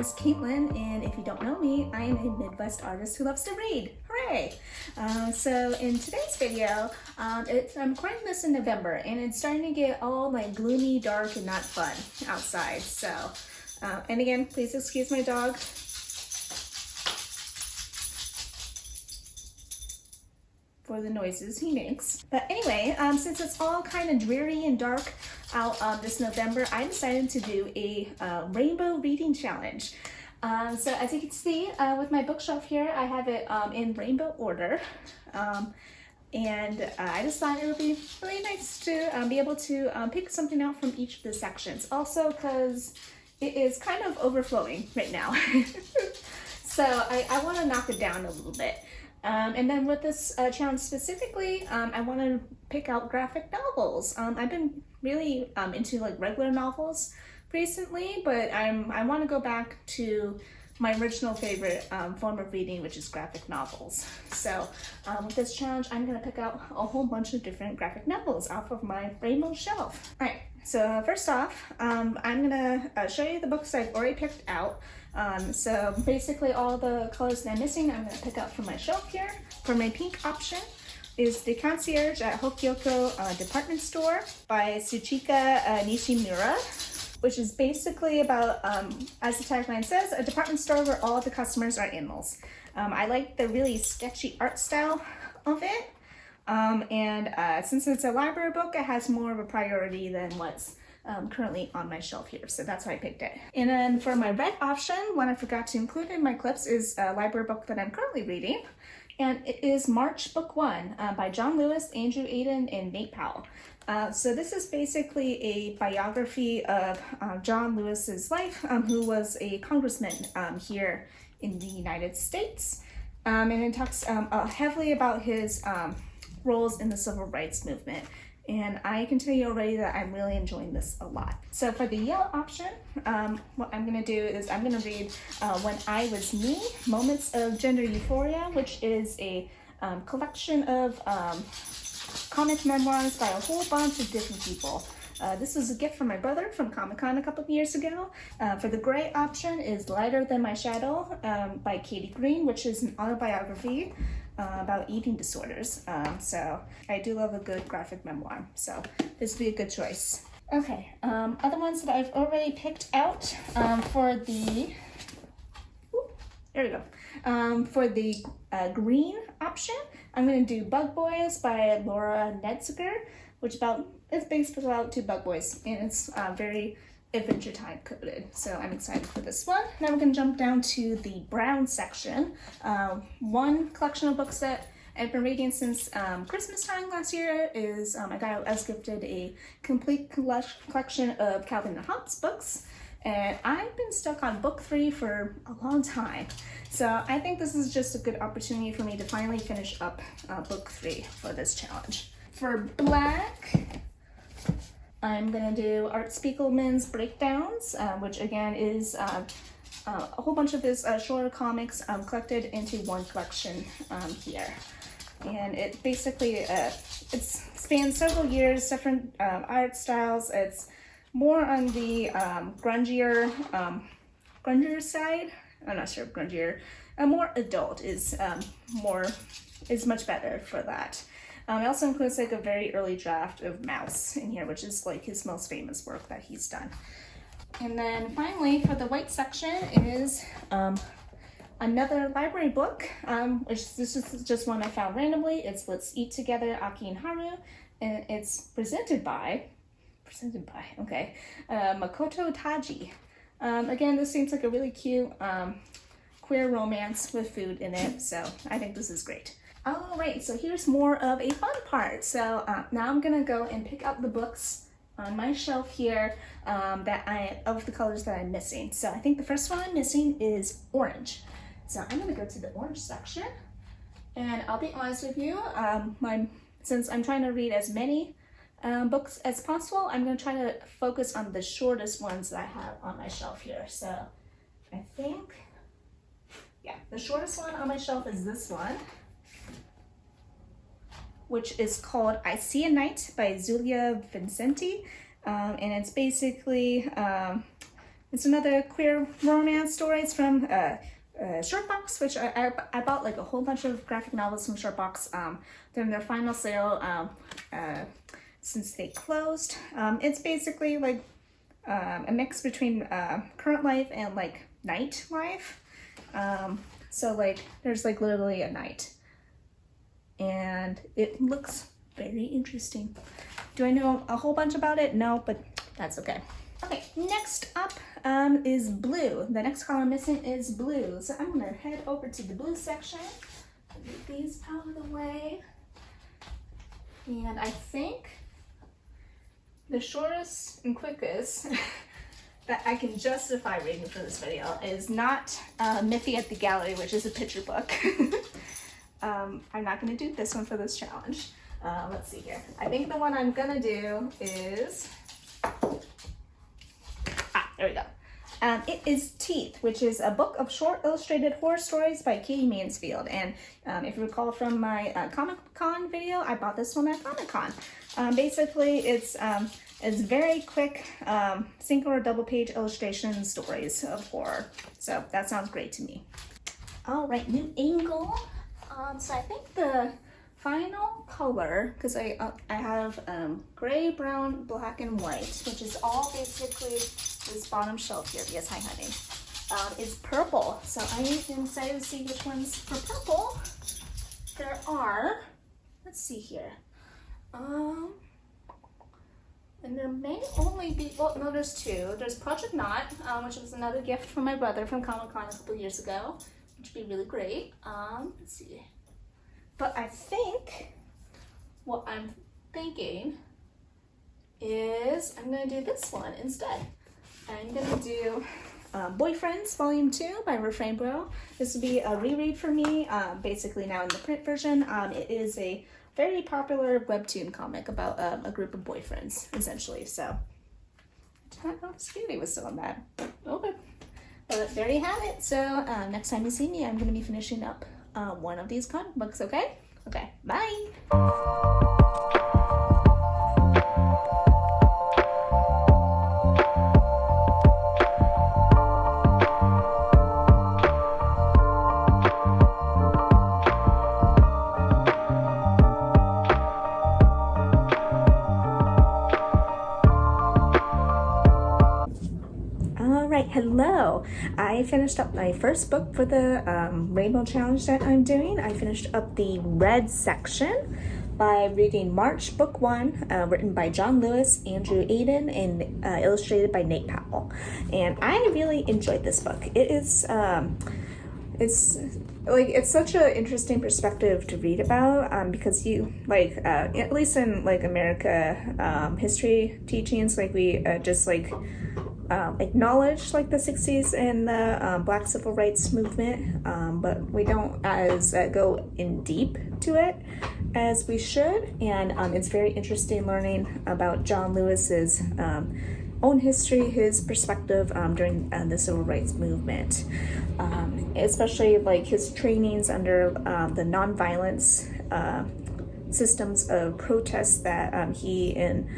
is Caitlin, and if you don't know me, I am a Midwest artist who loves to read. Hooray! So in today's video, I'm recording this in November, and it's starting to get all like gloomy, dark, and not fun outside. So, and again, please excuse my dog. For the noises he makes. But anyway, since it's all kind of dreary and dark out this November, I decided to do a rainbow reading challenge. So as you can see with my bookshelf here, I have it in rainbow order. And I just thought it would be really nice to be able to pick something out from each of the sections. Also because it is kind of overflowing right now. So I want to knock it down a little bit. And then with this challenge specifically, I want to pick out graphic novels. I've been really into like regular novels recently, but I want to go back to my original favorite form of reading, which is graphic novels. So with this challenge, I'm going to pick out a whole bunch of different graphic novels off of my rainbow shelf. All right, so first off, I'm going to show you the books I've already picked out. So basically all the colors that I'm missing, I'm going to pick out from my shelf here. For my pink option is the Concierge at Hokkyoku department store by Tsuchika Nishimura, which is basically about, as the tagline says, a department store where all the customers are animals. I like the really sketchy art style of it. Since it's a library book, it has more of a priority than what's currently on my shelf here, so that's why I picked it. And then for my red option, what I forgot to include in my clips is a library book that I'm currently reading, and it is March Book 1 by John Lewis, Andrew Aiden, and Nate Powell. So this is basically a biography of John Lewis's life, who was a congressman here in the United States, and it talks heavily about his roles in the civil rights movement. And I can tell you already that I'm really enjoying this a lot. So for the yellow option, what I'm going to do is I'm going to read When I Was Me, Moments of Gender Euphoria, which is a collection of comic memoirs by a whole bunch of different people. This was a gift from my brother from Comic-Con a couple of years ago. For the gray option is Lighter Than My Shadow by Katie Green, which is an autobiography about eating disorders. So I do love a good graphic memoir, so this would be a good choice. Okay, other ones that I've already picked out for the, there we go. For the green option, I'm going to do Bug Boys by Laura Knetzger, which it's based about two bug boys, and it's very Adventure Time coded, so I'm excited for this one. Now we're going to jump down to the brown section. One collection of books that I've been reading since Christmas time last year is I was gifted a complete collection of Calvin and Hobbes books, and I've been stuck on book 3 for a long time. So I think this is just a good opportunity for me to finally finish up book 3 for this challenge. For black, I'm going to do Art Spiegelman's Breakdowns, which again is a whole bunch of his shorter comics collected into one collection here. And it basically, it spans several years, different art styles. It's more on the grungier side. I'm not sure if grungier. More adult is much better for that. It also includes like a very early draft of Mouse in here, which is like his most famous work that he's done. And then finally, for the white section is another library book, which this is just one I found randomly. It's Let's Eat Together, Aki and Haru, and it's presented by, Makoto Taji. Again, this seems like a really cute queer romance with food in it, so I think this is great. All right, so here's more of a fun part. So now I'm gonna go and pick up the books on my shelf here of the colors that I'm missing. So I think the first one I'm missing is orange. So I'm gonna go to the orange section, and I'll be honest with you, since I'm trying to read as many books as possible, I'm gonna try to focus on the shortest ones that I have on my shelf here. So I think, yeah, the shortest one on my shelf is this one, which is called I See a Night by Xulia Vicente. And it's basically It's another queer romance story. It's from Shortbox, which I bought like a whole bunch of graphic novels from Shortbox during their final sale since they closed. It's basically like a mix between current life and like night life. So like there's like literally a night, and it looks very interesting. Do I know a whole bunch about it? No, but that's okay. Okay, next up is blue. The next color missing is blue. So I'm gonna head over to the blue section. Get these out of the way. And I think the shortest and quickest that I can justify reading for this video is not Miffy at the Gallery, which is a picture book. I'm not gonna do this one for this challenge. Let's see here. I think the one I'm gonna do is, there we go. It is Teeth, which is a book of short illustrated horror stories by Katie Mansfield. And if you recall from my Comic-Con video, I bought this one at Comic-Con. Basically, it's very quick single or double page illustration stories of horror. So that sounds great to me. All right, new angle. So I think the final color, because I have gray, brown, black, and white, which is all basically this bottom shelf here. Yes, hi honey. Is purple. So I am excited to see which ones for purple there are. Let's see here. And there may only be, well, no, there's two. There's Project Knot, which was another gift from my brother from Comic-Con a couple years ago, which would be really great. Let's see. But I think what I'm thinking is I'm going to do this one instead. I'm going to do Boyfriends Volume 2 by refrainbow. This will be a reread for me, basically now in the print version. It is a very popular webtoon comic about a group of boyfriends, essentially. So, I don't know if Scooty was still on that. Okay. But there you have it. So, next time you see me, I'm going to be finishing up one of these comic books, okay? Okay, bye! Hello! I finished up my first book for the Rainbow Challenge that I'm doing. I finished up the red section by reading March Book 1, written by John Lewis, Andrew Aiden, and illustrated by Nate Powell. And I really enjoyed this book. It is, it's such an interesting perspective to read about because you, like, at least in, like, America history teachings, like, we just, like, acknowledge like the 60s and the Black Civil Rights movement, but we don't as go in deep to it as we should. And it's very interesting learning about John Lewis's own history, his perspective during the Civil Rights movement, especially like his trainings under the nonviolence systems of protests that he and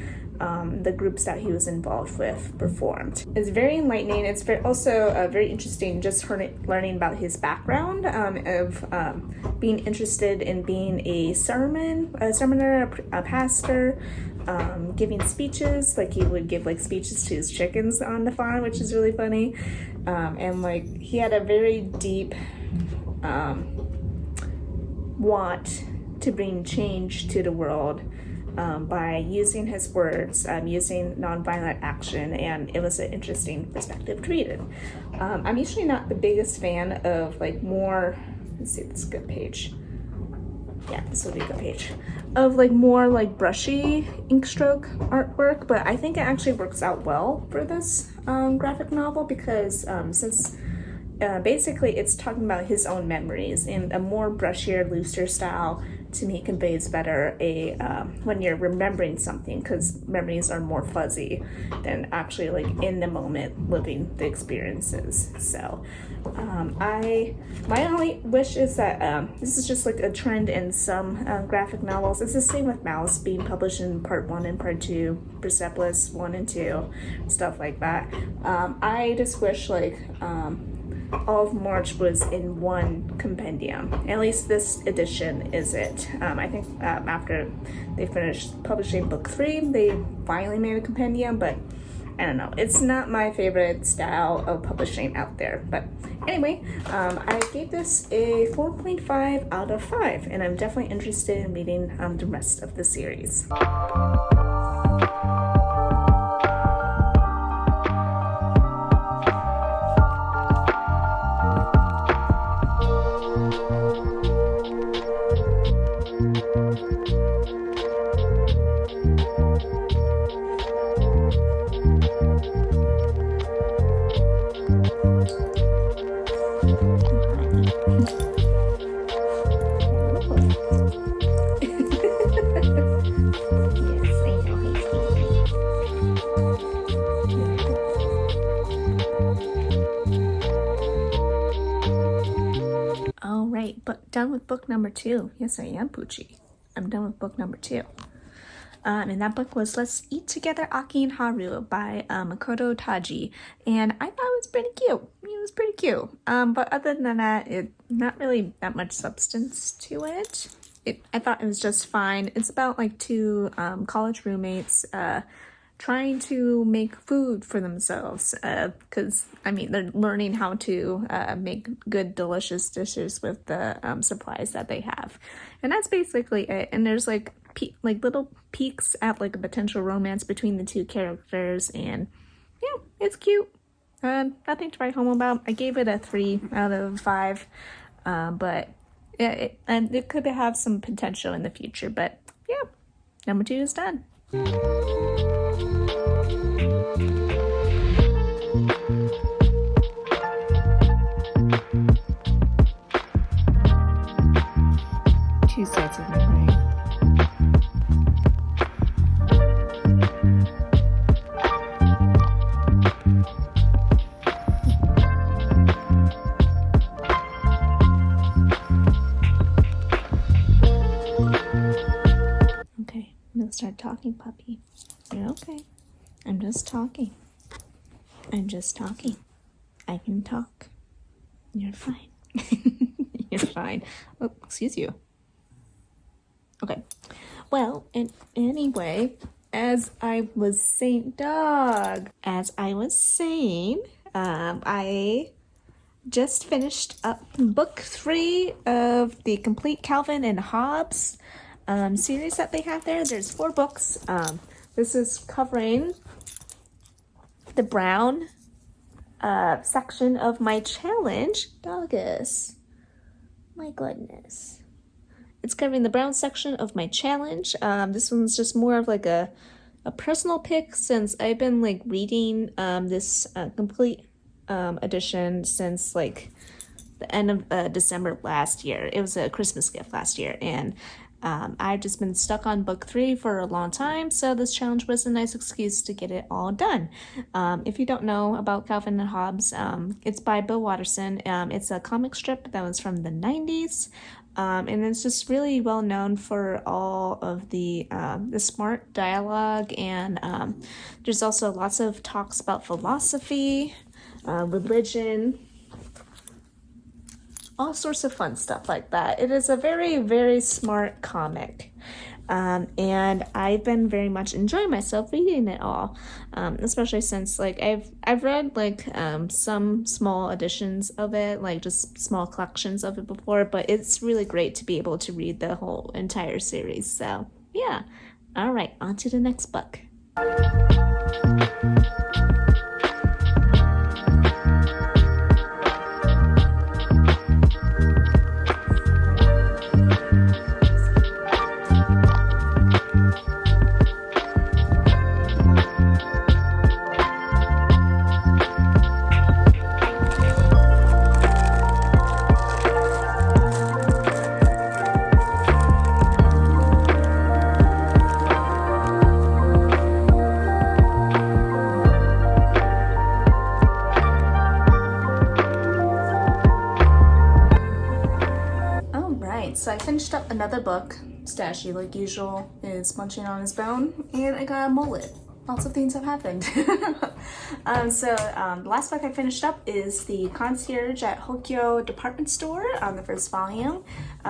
the groups that he was involved with performed. It's very enlightening. It's also very interesting just learning about his background of being interested in being a sermoner, a pastor, giving speeches. Like he would give like speeches to his chickens on the farm, which is really funny. And like he had a very deep want to bring change to the world. By using his words, using nonviolent action, and it was an interesting perspective to read it. I'm usually not the biggest fan of like more, let's see, this is a good page. Yeah, this will be a good page. Of like more like brushy ink stroke artwork, but I think it actually works out well for this graphic novel because since basically it's talking about his own memories in a more brushier, looser style. To me, conveys better when you're remembering something, because memories are more fuzzy than actually like in the moment living the experiences. So my only wish is that this is just like a trend in some graphic novels. It's the same with Mouse being published in part 1 and part 2, Persepolis 1 and 2, stuff like that. I just wish like all of March was in one compendium. At least this edition is it. I think after they finished publishing book 3, they finally made a compendium, but I don't know. It's not my favorite style of publishing out there. But anyway, I gave this a 4.5 out of 5, and I'm definitely interested in reading the rest of the series. But done with book number 2. Yes, I am, Poochie. I'm done with book number 2. And that book was Let's Eat Together, Aki and Haru by Makoto Taji. And I thought it was pretty cute. It was pretty cute. But other than that, not really that much substance to it. I thought it was just fine. It's about like 2 college roommates trying to make food for themselves, because I mean they're learning how to make good delicious dishes with the supplies that they have, and that's basically it. And there's like little peeks at like a potential romance between the 2 characters, and yeah, it's cute. Nothing to write home about. I gave it a 3 out of 5, but and it could have some potential in the future. But yeah, number 2 is done. Two sides of my brain. Okay, I'm gonna start talking, puppy. You're okay. I'm just talking. I can talk. You're fine. You're fine. Oh, excuse you. Okay. Well, and anyway, as I was saying, I just finished up book 3 of the Complete Calvin and Hobbes series that they have there. There's 4 books. This is covering the brown section of my challenge. Doggus. My goodness. It's covering the brown section of my challenge. This one's just more of like a personal pick, since I've been like reading this complete edition since like the end of December last year. It was a Christmas gift last year, and I've just been stuck on book 3 for a long time, so this challenge was a nice excuse to get it all done. If you don't know about Calvin and Hobbes, it's by Bill Watterson. It's a comic strip that was from the 90s. And it's just really well known for all of the smart dialogue, and there's also lots of talks about philosophy, religion, all sorts of fun stuff like that. It is a very, very smart comic. And I've been very much enjoying myself reading it all, especially since like I've read like some small editions of it, like just small collections of it before, but it's really great to be able to read the whole entire series. So yeah, all right, on to the next book. right, so I finished up another book. Stashy, like usual, is munching on his bone, and I got a mullet. Lots of things have happened. The last book I finished up is the Concierge at Hokkyoku department store, the first volume,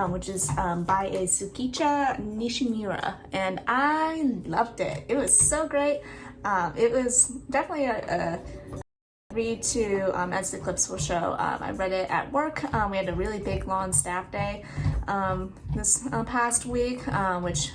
which is by a Tsuchika Nishimura, and I loved it. It was so great. It was definitely a read to, as the clips will show. I read it at work. We had a really big, long staff day this past week, which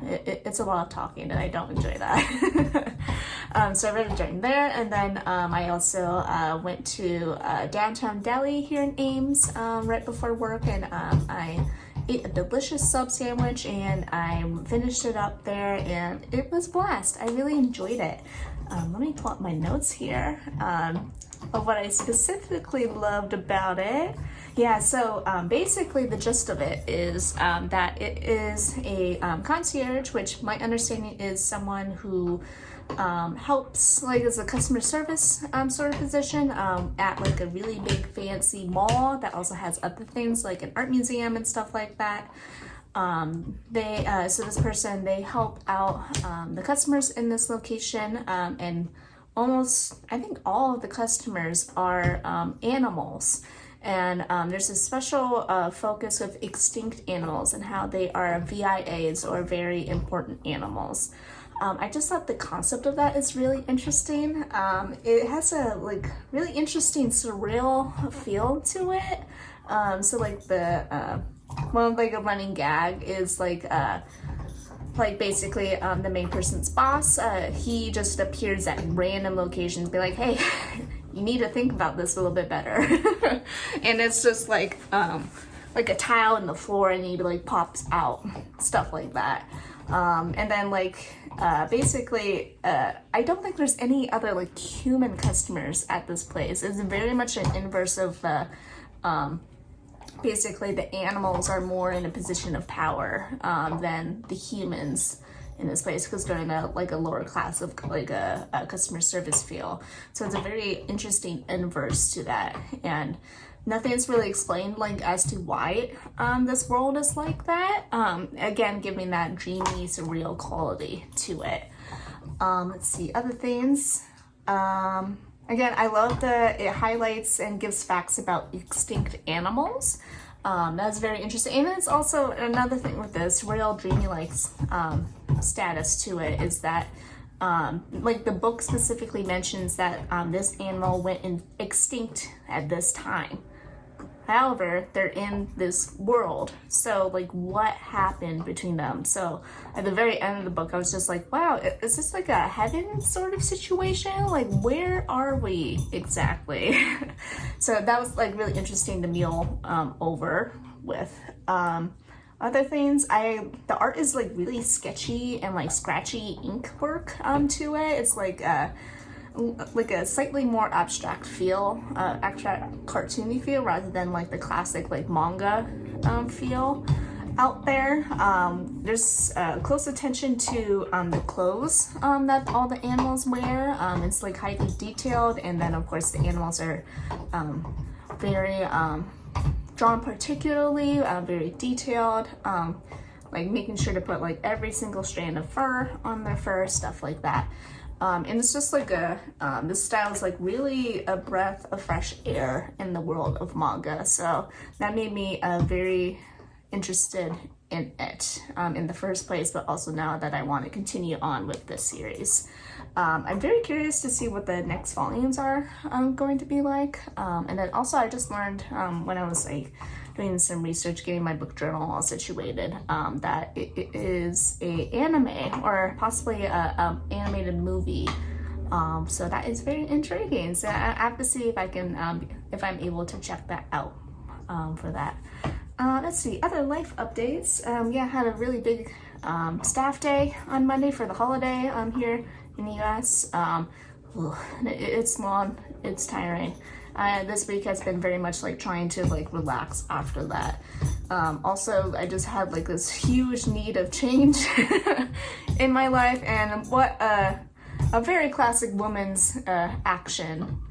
it's a lot of talking, and I don't enjoy that. So I read it during there, and then I also went to downtown Delhi here in Ames right before work, and I ate a delicious sub sandwich, and I finished it up there, and it was a blast. I really enjoyed it. Let me pull up my notes here of what I specifically loved about it. Yeah, so basically the gist of it is that it is a concierge, which my understanding is someone who helps, like, as a customer service sort of position at like a really big fancy mall that also has other things like an art museum and stuff like that. So this person, they help out the customers in this location, and almost, I think all of the customers are animals. And there's a special focus with extinct animals and how they are VIAs, or very important animals. I just thought the concept of that is really interesting. It has a like really interesting surreal feel to it. So like the one, like a running gag is like basically the main person's boss, he just appears at random locations, be like, hey, you need to think about this a little bit better. And it's just like a tile in the floor, and he like pops out, stuff like that. And then like basically I don't think there's any other like human customers at this place. It's very much an inverse of the basically the animals are more in a position of power than the humans in this place, because they're in a lower class of like a customer service feel. So it's a very interesting inverse to that, and nothing's really explained like as to why this world is like that. Again, giving that dreamy, surreal quality to it. Let's see, other things. Again, I love that it highlights and gives facts about extinct animals. That's very interesting. And it's also another thing with this real dreamy like status to it is that like the book specifically mentions that this animal went extinct at this time. However, they're in this world, so like what happened between them? So at the very end of the book, I was just like, wow, is this like a heaven sort of situation? Like, where are we exactly? So that was like really interesting to meal over with. Other things, the art is like really sketchy and like scratchy ink work to it. It's like a slightly more abstract feel, abstract cartoony feel, rather than like the classic like manga feel out there. There's close attention to the clothes that all the animals wear. It's like highly detailed, and then of course the animals are very drawn particularly, very detailed, like making sure to put like every single strand of fur on their fur, stuff like that. And it's just like this style is like really a breath of fresh air in the world of manga. So that made me very interested in it in the first place, but also now that I want to continue on with this series. I'm very curious to see what the next volumes are going to be like. And then also I just learned when I was like doing some research, getting my book journal all situated, that it is a anime or possibly a animated movie. So that is very intriguing. So I have to see if I can, if I'm able to check that out for that. Let's see, other life updates. Yeah, I had a really big staff day on Monday for the holiday here in the US. It's long, it's tiring. This week has been very much like trying to like relax after that. Also, I just had like this huge need of change in my life, and what a very classic woman's action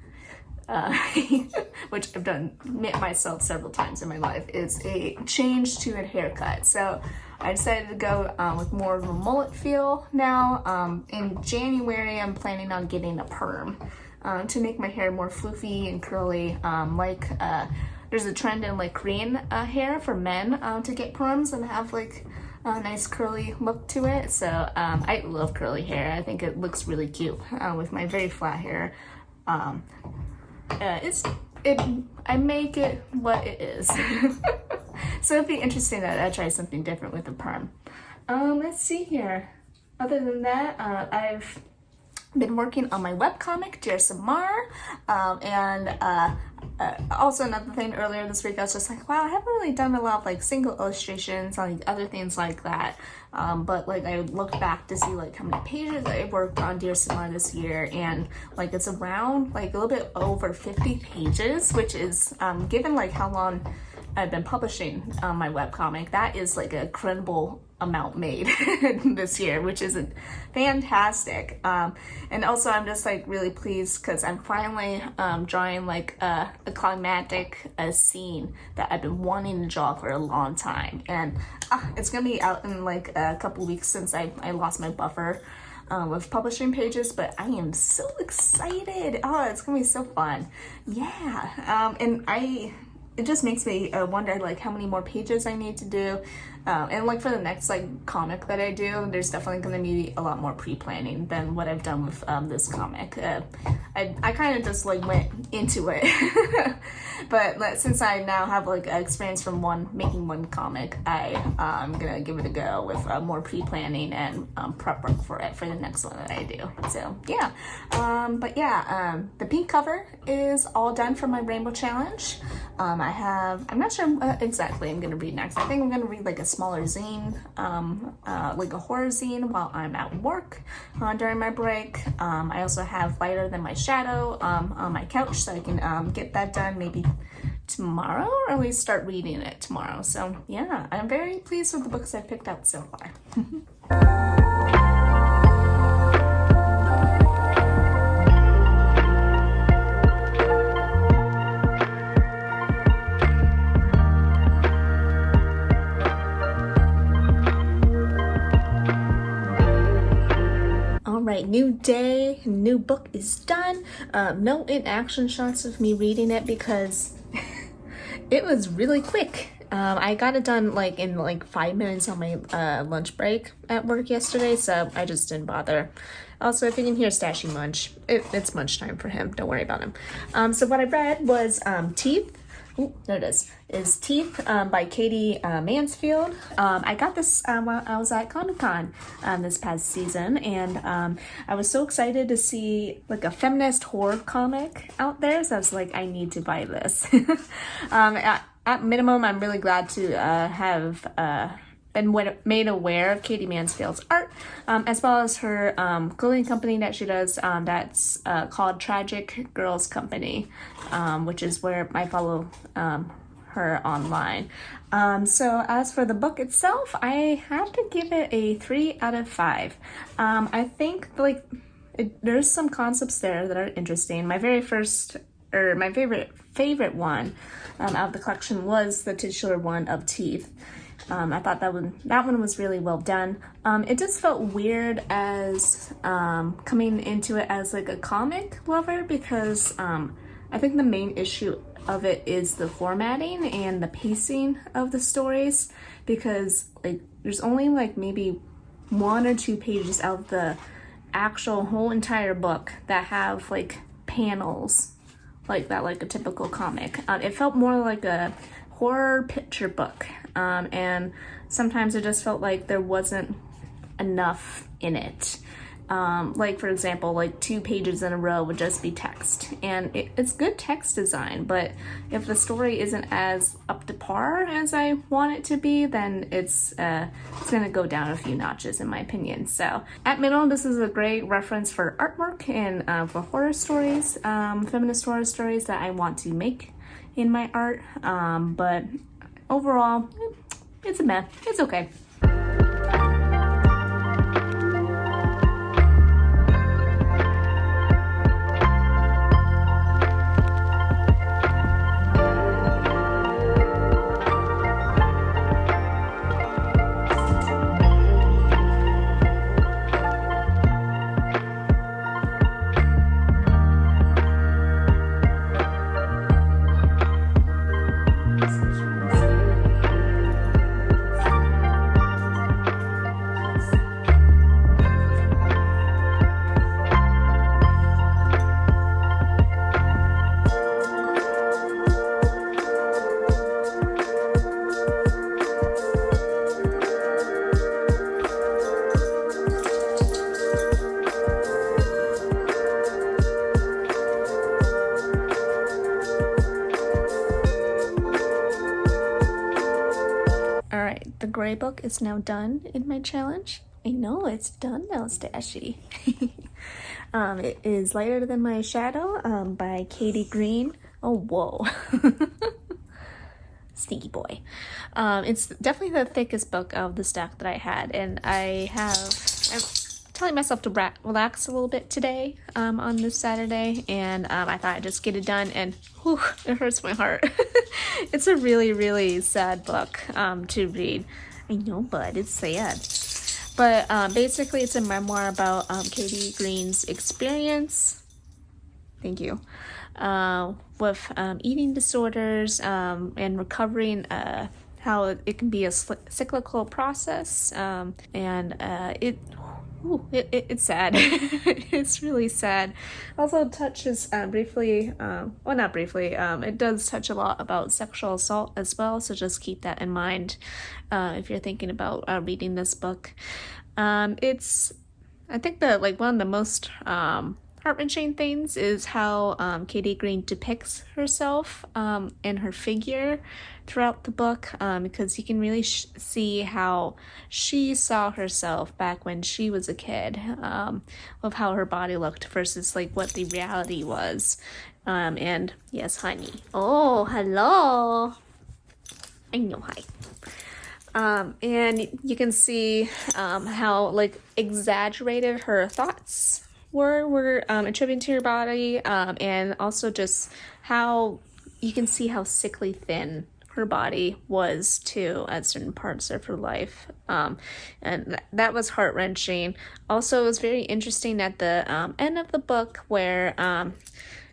which I've done myself several times in my life, is a change to a haircut. So I decided to go with more of a mullet feel now. In January, I'm planning on getting a perm to make my hair more floofy and curly. There's a trend in like Korean hair for men to get perms and have like a nice curly look to it. So I love curly hair. I think it looks really cute with my very flat hair. I make it what it is. So it'd be interesting that I try something different with a perm. Let's see here. Other than that, I've been working on my webcomic, Dear Samar, also another thing earlier this week, I was just like, wow, I haven't really done a lot of like single illustrations on like, other things like that. But like I looked back to see like how many pages I worked on Dear Samar this year, and like it's around like a little bit over 50 pages, which is given like how long I've been publishing my webcomic, that is like a credible amount made this year, which is fantastic. And also I'm just like really pleased because I'm finally drawing like a climactic scene that I've been wanting to draw for a long time, and it's gonna be out in like a couple weeks since I lost my buffer with publishing pages, but I am so excited. Oh, it's gonna be so fun. Yeah. And it just makes me wonder like how many more pages I need to do. And like for the next like comic that I do, there's definitely going to be a lot more pre-planning than what I've done with this comic. I kind of just like went into it. But since I now have like experience from making one comic, I'm going to give it a go with more pre-planning and prep work for it for the next one that I do. So yeah. But yeah, the pink cover is all done for my Rainbow Challenge. I'm not sure what exactly I'm going to read next. I think I'm going to read like a smaller zine, like a horror zine while I'm at work during my break. I also have Lighter Than My Shadow on my couch, so I can get that done maybe tomorrow, or at least start reading it tomorrow. So yeah, I'm very pleased with the books I've picked out so far. Alright, new day, new book is done. No in-action shots of me reading it because it was really quick. I got it done like in like 5 minutes on my lunch break at work yesterday, so I just didn't bother. Also, if you can hear Stashy munch, it's munch time for him. Don't worry about him. So what I read was Teeth. Ooh, there it is Teeth by Katie Mansfield. I got this while I was at Comic-Con this past season, and I was so excited to see like a feminist horror comic out there, so I was like, I need to buy this. At minimum, I'm really glad to have been made aware of Katie Mansfield's art, as well as her clothing company that she does, that's called Tragic Girls Company, which is where I follow her online. So as for the book itself, I have to give it a 3 out of 5. I think like there's some concepts there that are interesting. My favorite one out of the collection was the titular one of Teeth. I thought that one was really well done. It just felt weird as coming into it as like a comic lover, because I think the main issue of it is the formatting and the pacing of the stories, because like there's only like maybe 1 or 2 pages out of the actual whole entire book that have like panels like that, like a typical comic. It felt more like a horror picture book, and sometimes it just felt like there wasn't enough in it. Like for example, like 2 pages in a row would just be text, and it's good text design, but if the story isn't as up to par as I want it to be, then it's gonna go down a few notches in my opinion. So at minimum, this is a great reference for artwork and for horror stories, feminist horror stories that I want to make in my art, but overall it's a meh. It's okay. Alright, the gray book is now done in my challenge. I know it's done now, Stashy. It is Lighter Than My Shadow by Katie Green. Oh, whoa. Sneaky boy. It's definitely the thickest book of the stack that I had, and I'm telling myself to relax a little bit today on this Saturday, and I thought I'd just get it done, and whew, it hurts my heart. It's a really, really sad book to read. I know, but it's sad. But basically, it's a memoir about Katie Green's experience. Thank you. With eating disorders and recovering, how it can be a cyclical process, and it's sad. It's really sad. Also touches briefly, well, not briefly, it does touch a lot about sexual assault as well, so just keep that in mind if you're thinking about reading this book. It's, I think that like one of the most heart-wrenching things is how Katie Green depicts herself and her figure throughout the book, because you can really see how she saw herself back when she was a kid, of how her body looked versus like what the reality was. And yes, honey. Oh, hello. I know, hi. And you can see how like exaggerated her thoughts were attributed to her body, and also just how you can see how sickly thin her body was too at certain parts of her life, and that was heart-wrenching. Also, it was very interesting at the end of the book where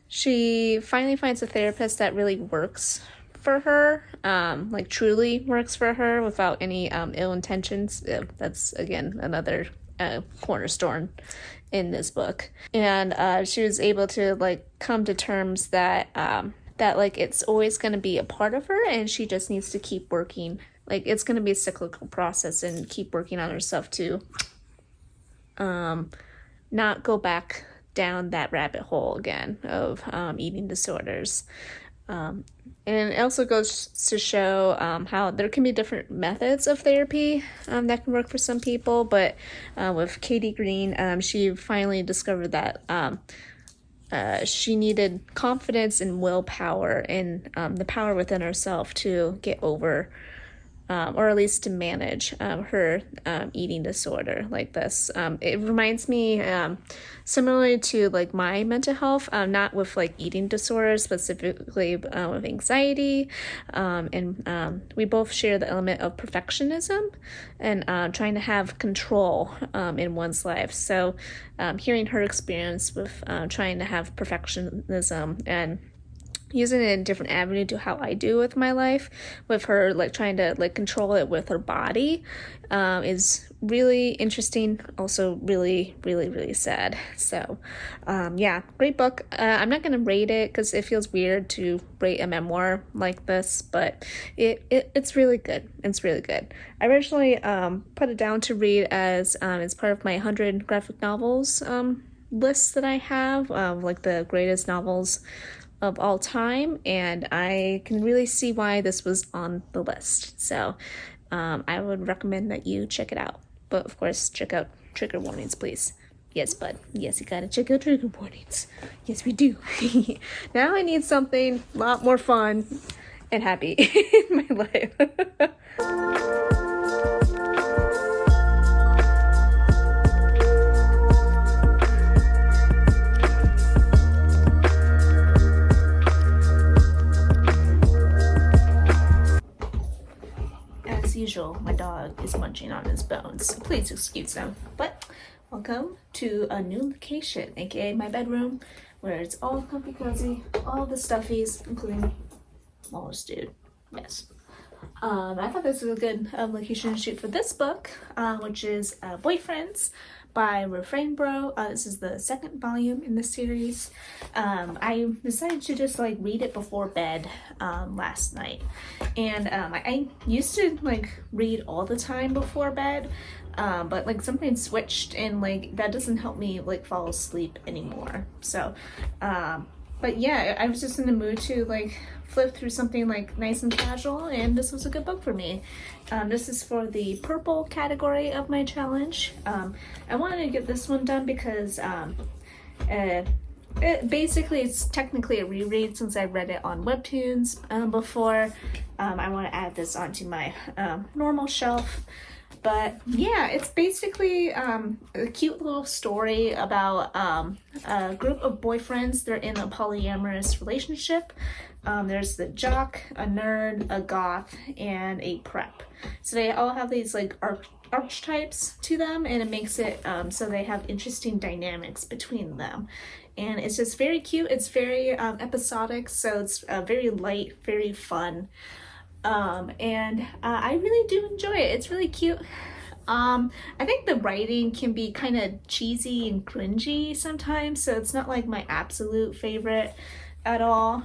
she finally finds a therapist that really works for her, like truly works for her without any ill intentions. That's again another cornerstone in this book, and she was able to like come to terms that that like it's always going to be a part of her, and she just needs to keep working. Like it's going to be a cyclical process, and keep working on herself to not go back down that rabbit hole again of eating disorders. And it also goes to show how there can be different methods of therapy that can work for some people, but with Katie Green, she finally discovered that she needed confidence and willpower and the power within herself to get over, or at least to manage her eating disorder like this. It reminds me similarly to like my mental health, not with like eating disorders, specifically with anxiety, and we both share the element of perfectionism and trying to have control in one's life. So hearing her experience with trying to have perfectionism and using it in a different avenue to how I do with my life, with her like trying to like control it with her body, is really interesting. Also really, really, really sad. So yeah, great book. I'm not gonna rate it because it feels weird to rate a memoir like this, but it's really good. It's really good. I originally put it down to read as it's part of my 100 graphic novels list that I have, like the greatest novels of all time, and I can really see why this was on the list. So I would recommend that you check it out. But of course, check out trigger warnings, please. Yes, bud. Yes, you gotta check out trigger warnings. Yes, we do. Now I need something a lot more fun and happy in my life. Usual, my dog is munching on his bones, so please excuse him. But welcome to a new location, aka my bedroom, where it's all comfy cozy, all the stuffies, including smallest dude. Yes. I thought this was a good location to shoot for this book, which is Boyfriends by Refrainbow. This is the second volume in the series. I decided to just like read it before bed last night, and I used to like read all the time before bed, but like something switched, and like that doesn't help me like fall asleep anymore. So But yeah, I was just in the mood to like flip through something like nice and casual, and this was a good book for me. This is for the purple category of my challenge. I wanted to get this one done because it's technically a reread since I read it on Webtoons before. I want to add this onto my normal shelf. But yeah, it's basically a cute little story about a group of boyfriends. They're in a polyamorous relationship. There's the jock, a nerd, a goth, and a prep. So they all have these like archetypes to them, and it makes it so they have interesting dynamics between them. And it's just very cute. It's very episodic, so it's very light, very fun. And I really do enjoy it. It's really cute. I think the writing can be kind of cheesy and cringy sometimes, so it's not like my absolute favorite at all.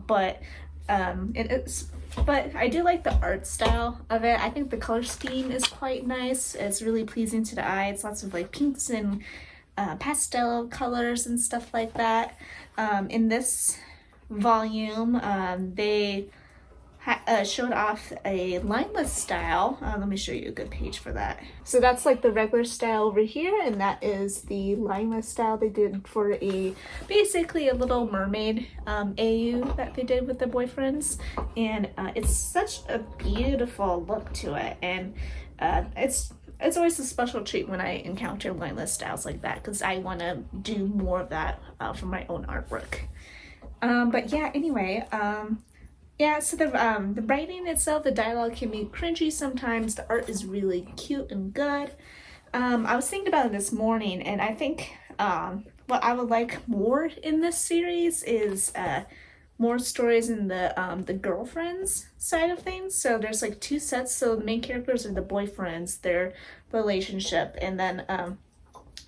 But I do like the art style of it. I think the color scheme is quite nice. It's really pleasing to the eye. It's lots of like pinks and pastel colors and stuff like that. In this volume, they showed off a lineless style. Let me show you a good page for that. So that's like the regular style over here, and that is the lineless style they did for basically a Little Mermaid AU that they did with the boyfriends. And it's such a beautiful look to it, and it's always a special treat when I encounter lineless styles like that, because I want to do more of that for my own artwork. But yeah, anyway, yeah, so the writing itself, the dialogue can be cringy sometimes. The art is really cute and good. I was thinking about it this morning, and I think what I would like more in this series is more stories in the girlfriends side of things. So there's like two sets. So the main characters are the boyfriends, their relationship, and then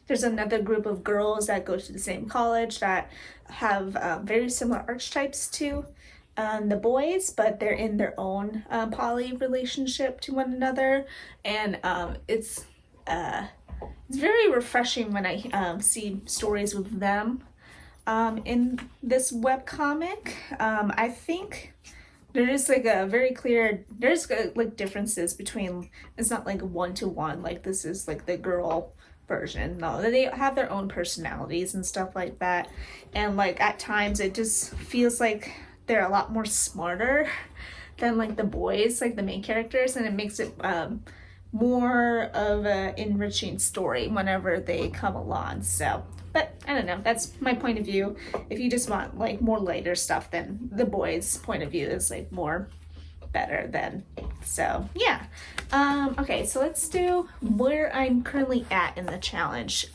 there's another group of girls that go to the same college that have very similar archetypes to the boys, but they're in their own poly relationship to one another, and it's very refreshing when I see stories with them in this webcomic. I think there is like a very clear, there's like differences between, it's not like one-to-one, like this is like the girl version. No, they have their own personalities and stuff like that, and like at times it just feels like they're a lot more smarter than like the boys, like the main characters, and it makes it more of a enriching story whenever they come along. So, but I don't know, that's my point of view. If you just want like more lighter stuff, then the boys' point of view is like more better than. So yeah. Okay, so let's do where I'm currently at in the challenge.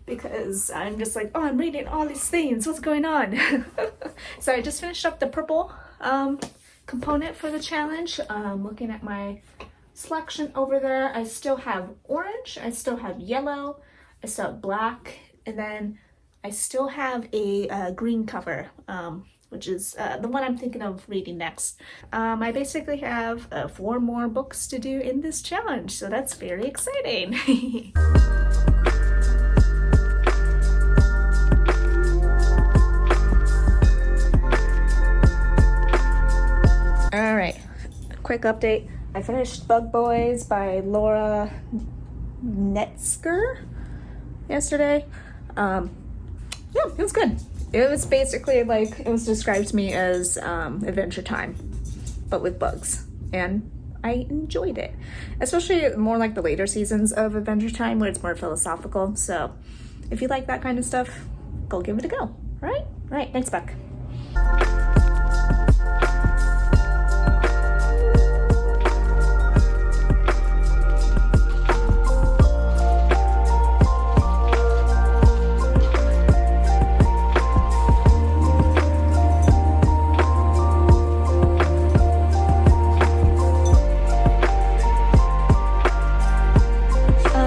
Because I'm just like, oh, I'm reading all these things, what's going on? So I just finished up the purple component for the challenge. Looking at my selection over there, I still have orange, I still have yellow, I still have black, and then I still have a green cover, which is the one I'm thinking of reading next. I basically have 4 more books to do in this challenge, so that's very exciting. All right, quick update. I finished Bug Boys by Laura Knetzger yesterday. Yeah, it was good. It was basically like, it was described to me as Adventure Time, but with bugs. And I enjoyed it. Especially more like the later seasons of Adventure Time where it's more philosophical. So if you like that kind of stuff, go give it a go. All right? All right, thanks, Buck.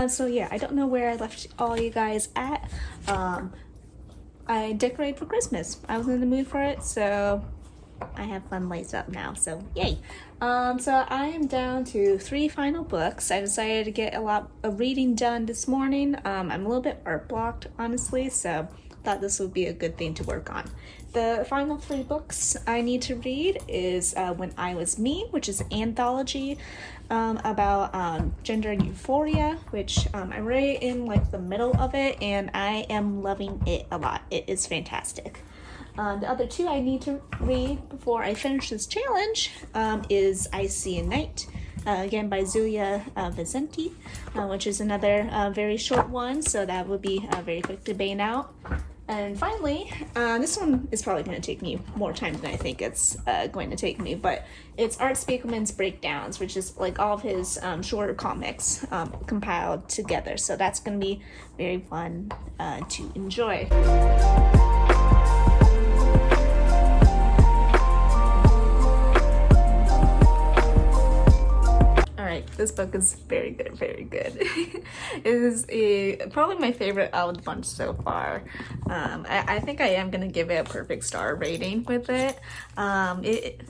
So yeah, I don't know where I left all you guys at. I decorated for Christmas. I was in the mood for it, so I have fun lights up now, so yay. So I am down to 3 final books. I decided to get a lot of reading done this morning. I'm a little bit art blocked, honestly, so thought this would be a good thing to work on. The final 3 books I need to read is When I Was Me, which is an anthology about gender euphoria, which I'm right in like the middle of it, and I am loving it a lot. It is fantastic. The other 2 I need to read before I finish this challenge is I See a Night, again by Xulia Vicente, which is another very short one, so that would be very quick to bang out. And finally, this one is probably going to take me more time than I think it's going to take me, but it's Art Spiegelman's Breakdowns, which is like all of his shorter comics compiled together. So that's going to be very fun to enjoy. This book is very good, very good. It is probably my favorite out of the bunch so far. I think I am going to give it a perfect star rating with it.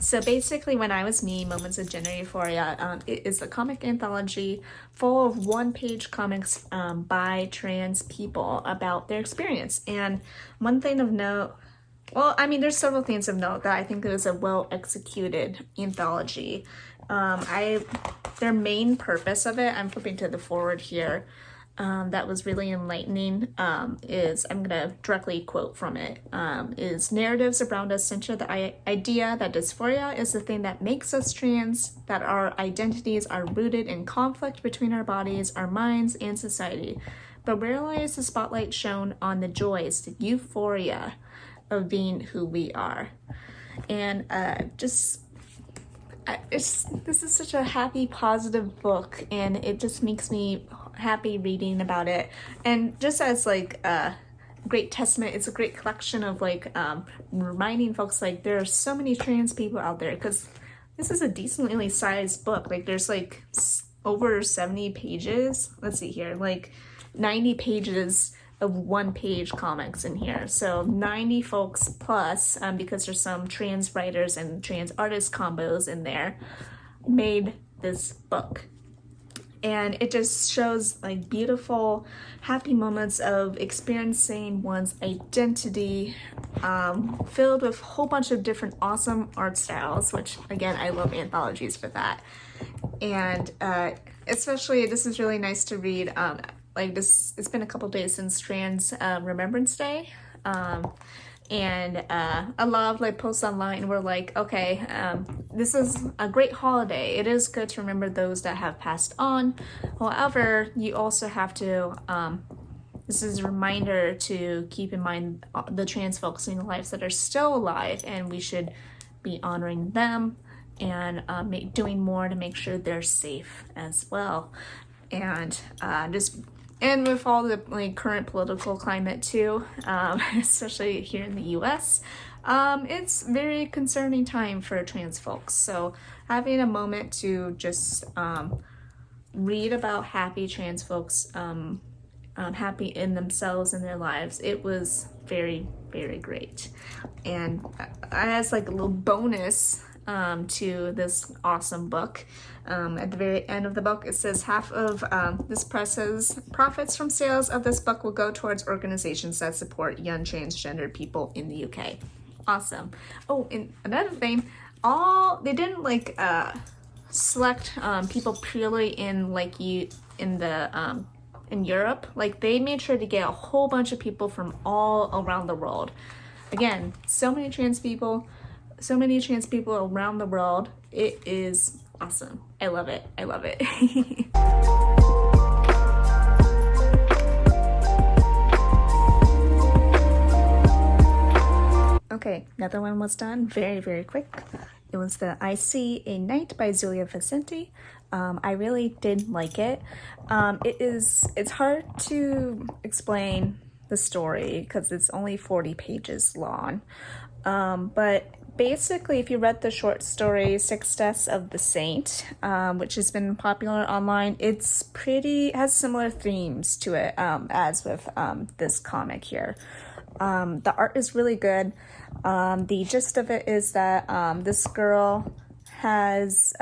So basically, When I Was Me, Moments of Gender Euphoria, it is a comic anthology full of one-page comics by trans people about their experience. And one thing of note, well, I mean, there's several things of note that I think it was a well-executed anthology. Their main purpose of it, I'm flipping to the forward here, that was really enlightening, is, I'm going to directly quote from it, is narratives around us center the idea that dysphoria is the thing that makes us trans, that our identities are rooted in conflict between our bodies, our minds, and society. But rarely is the spotlight shown on the joys, the euphoria of being who we are. And this is such a happy, positive book, and it just makes me happy reading about it. And just as like a great testament, it's a great collection of like reminding folks like there are so many trans people out there, because this is a decently sized book. Like there's like over 70 pages. Let's see here, like 90 pages of one-page comics in here. So 90 folks plus, because there's some trans writers and trans artist combos in there, made this book. And it just shows like beautiful, happy moments of experiencing one's identity, filled with a whole bunch of different awesome art styles, which again, I love anthologies for that. And especially, this is really nice to read. Like this, it's been a couple days since Trans Remembrance Day, and a lot of like posts online were like, okay, this is a great holiday. It is good to remember those that have passed on. However, you also have to, this is a reminder to keep in mind the trans folks in your lives that are still alive, and we should be honoring them and doing more to make sure they're safe as well. And and with all the like current political climate too, especially here in the US, it's very concerning time for trans folks. So having a moment to just read about happy trans folks, happy in themselves and their lives, it was very, very great. And as like a little bonus to this awesome book, at the very end of the book, it says half of this press's profits from sales of this book will go towards organizations that support young transgender people in the UK. Awesome. Oh, and another thing, they didn't like select people purely in like in Europe. Like they made sure to get a whole bunch of people from all around the world. Again, so many trans people around the world. It is awesome. I love it. I love it. Okay, another one was done very, very quick. It was the I See a Night by Xulia Vicente. I really did like it. It's hard to explain the story because it's only 40 pages long. But basically, if you read the short story Six Deaths of the Saint, which has been popular online, it has similar themes to it as with this comic here. The art is really good. The gist of it is that this girl has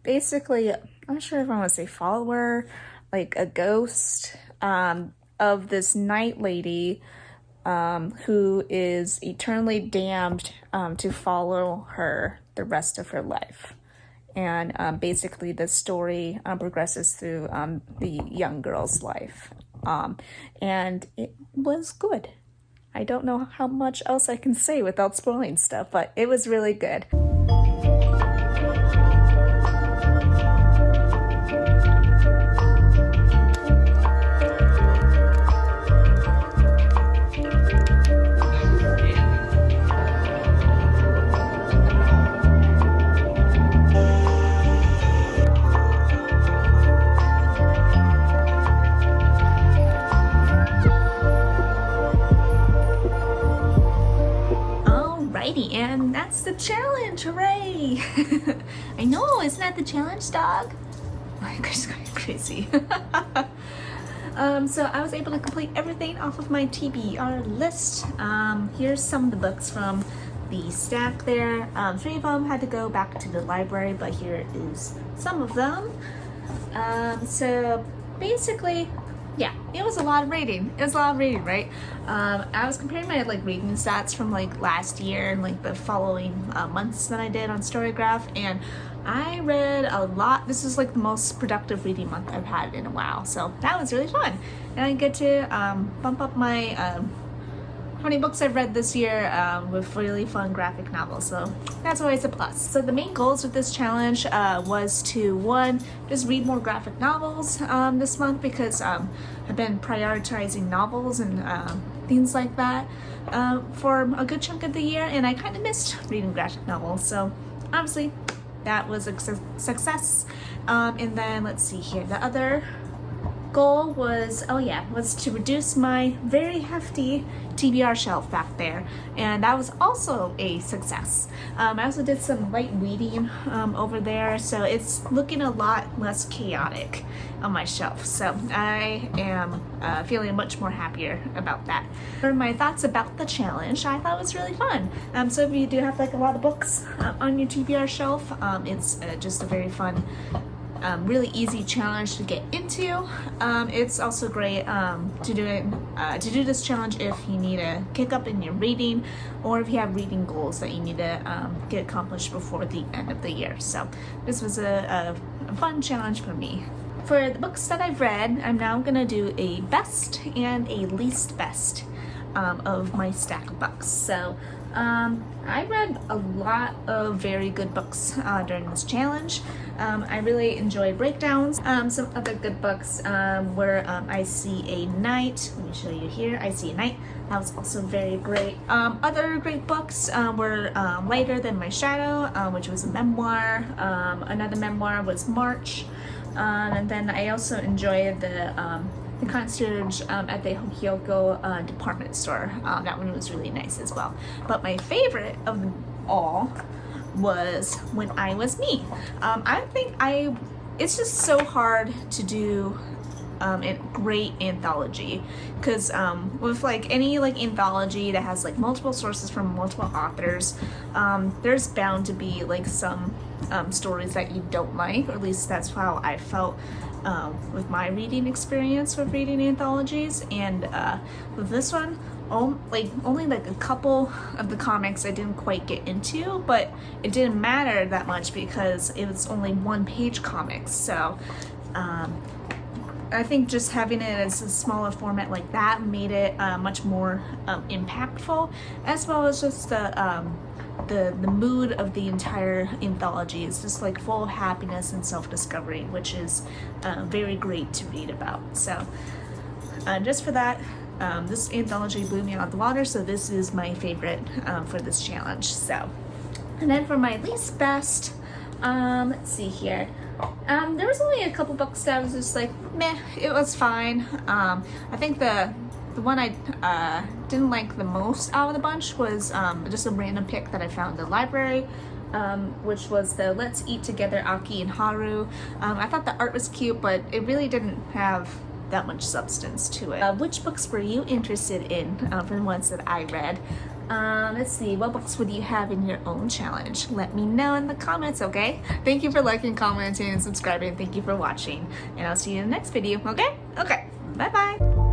basically, I'm not sure if I want to say follower, like a ghost of this night lady who is eternally damned to follow her the rest of her life. And basically the story progresses through the young girl's life. And it was good. I don't know how much else I can say without spoiling stuff, but it was really good. And that's the challenge, hooray! I know, isn't that the challenge, dog? Oh my gosh, it's going crazy. So I was able to complete everything off of my TBR list. Here's some of the books from the stack there. 3 of them had to go back to the library, but here is some of them. So basically, yeah, it was a lot of reading. It was a lot of reading, right? I was comparing my reading stats from last year and the following months that I did on Storygraph, and I read a lot. This is the most productive reading month I've had in a while, so that was really fun. And I get to bump up my how many books I've read this year with really fun graphic novels, so that's always a plus. So the main goals with this challenge was to, 1, just read more graphic novels this month, because I've been prioritizing novels and things like that for a good chunk of the year, and I kind of missed reading graphic novels, so obviously that was a success. And then let's see here, the other goal was to reduce my very hefty TBR shelf back there, and that was also a success. I also did some light weeding over there, so it's looking a lot less chaotic on my shelf, so I am feeling much more happier about that. For my thoughts about the challenge, I thought it was really fun. So if you do have a lot of books on your TBR shelf, it's just a very fun, really easy challenge to get into. It's also great to do this challenge if you need a kick up in your reading, or if you have reading goals that you need to get accomplished before the end of the year. So this was a fun challenge for me. For the books that I've read, I'm now gonna do a best and a least best of my stack of books. So I read a lot of very good books during this challenge. I really enjoyed breakdowns. Some other good books were I See a Night. Let me show you here. I See a Night. That was also very great. Other great books were Lighter Than My Shadow, which was a memoir. Another memoir was March. And then I also enjoyed the Concierge at the Hokkyoku department store. That one was really nice as well. But my favorite of them all was When I Was Me. I think it's just so hard to do a great anthology, because with any anthology that has multiple sources from multiple authors, there's bound to be some stories that you don't like, or at least that's how I felt with my reading experience with reading anthologies. And with this one, only a couple of the comics I didn't quite get into, but it didn't matter that much because it was only 1-page comics. So I think just having it as a smaller format like that made it much more impactful, as well as just the mood of the entire anthology is just full of happiness and self-discovery, which is very great to read about. So just for that, this anthology blew me out of the water, so this is my favorite for this challenge. So, and then for my least best, let's see here. There was only a couple books that I was just meh, it was fine. I think the one I didn't like the most out of the bunch was just a random pick that I found in the library, which was the Let's Eat Together Aki and Haru. I thought the art was cute, but it really didn't have that much substance to it. Which books were you interested in for the ones that I read? Let's see, what books would you have in your own challenge? Let me know in the comments, okay? Thank you for liking, commenting, and subscribing. Thank you for watching, and I'll see you in the next video, okay? Okay, bye-bye.